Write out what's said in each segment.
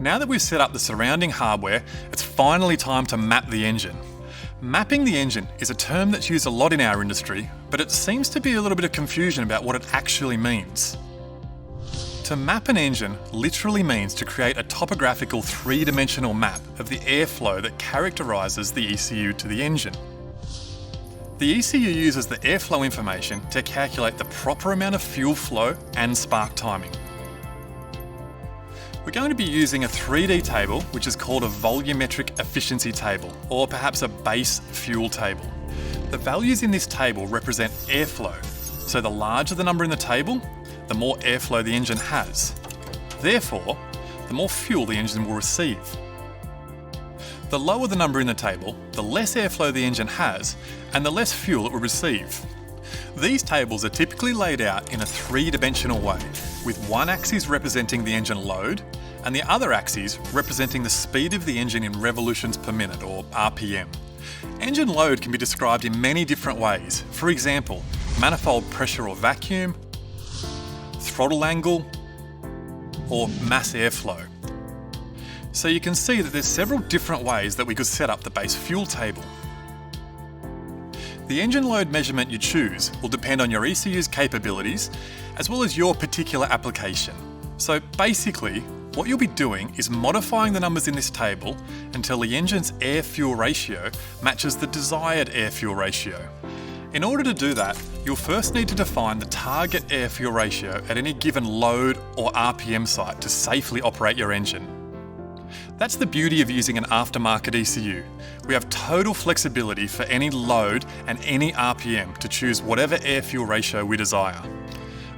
Now that we've set up the surrounding hardware, it's finally time to map the engine. Mapping the engine is a term that's used a lot in our industry, but it seems to be a little bit of confusion about what it actually means. To map an engine literally means to create a topographical three-dimensional map of the airflow that characterises the ECU to the engine. The ECU uses the airflow information to calculate the proper amount of fuel flow and spark timing. We're going to be using a 3D table, which is called a volumetric efficiency table, or perhaps a base fuel table. The values in this table represent airflow, so the larger the number in the table, the more airflow the engine has. Therefore, the more fuel the engine will receive. The lower the number in the table, the less airflow the engine has, and the less fuel it will receive. These tables are typically laid out in a three-dimensional way, with one axis representing the engine load and the other axis representing the speed of the engine in revolutions per minute, or RPM. Engine load can be described in many different ways. For example, manifold pressure or vacuum, throttle angle, or mass airflow. So you can see that there's several different ways that we could set up the base fuel table. The engine load measurement you choose will depend on your ECU's capabilities, as well as your particular application. So basically, what you'll be doing is modifying the numbers in this table until the engine's air-fuel ratio matches the desired air-fuel ratio. In order to do that, you'll first need to define the target air-fuel ratio at any given load or RPM site to safely operate your engine. That's the beauty of using an aftermarket ECU. We have total flexibility for any load and any RPM to choose whatever air-fuel ratio we desire.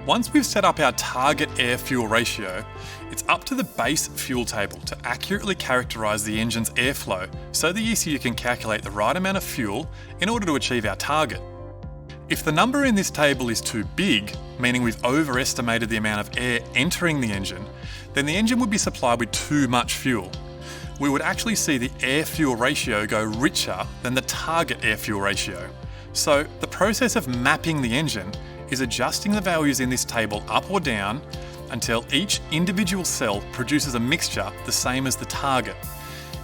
Once we've set up our target air-fuel ratio, it's up to the base fuel table to accurately characterise the engine's airflow so the ECU can calculate the right amount of fuel in order to achieve our target. If the number in this table is too big, meaning we've overestimated the amount of air entering the engine, then the engine would be supplied with too much fuel. We would actually see the air-fuel ratio go richer than the target air-fuel ratio. So the process of mapping the engine is adjusting the values in this table up or down until each individual cell produces a mixture the same as the target.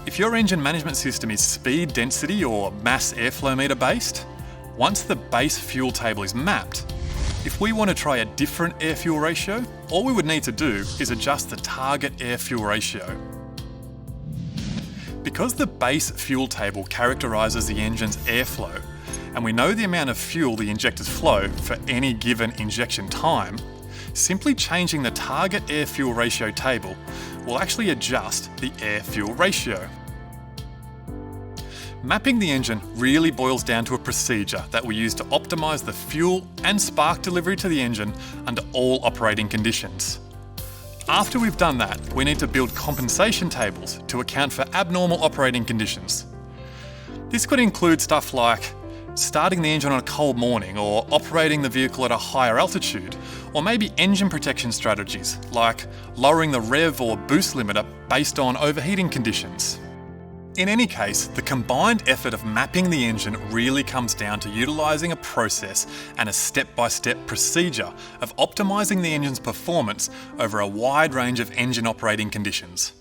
If your engine management system is speed density or mass airflow meter based, once the base fuel table is mapped, if we want to try a different air-fuel ratio, all we would need to do is adjust the target air-fuel ratio. Because the base fuel table characterises the engine's airflow, and we know the amount of fuel the injectors flow for any given injection time, simply changing the target air-fuel ratio table will actually adjust the air-fuel ratio. Mapping the engine really boils down to a procedure that we use to optimise the fuel and spark delivery to the engine under all operating conditions. After we've done that, we need to build compensation tables to account for abnormal operating conditions. This could include stuff like starting the engine on a cold morning, or operating the vehicle at a higher altitude, or maybe engine protection strategies like lowering the rev or boost limiter based on overheating conditions. In any case, the combined effort of mapping the engine really comes down to utilising a process and a step-by-step procedure of optimising the engine's performance over a wide range of engine operating conditions.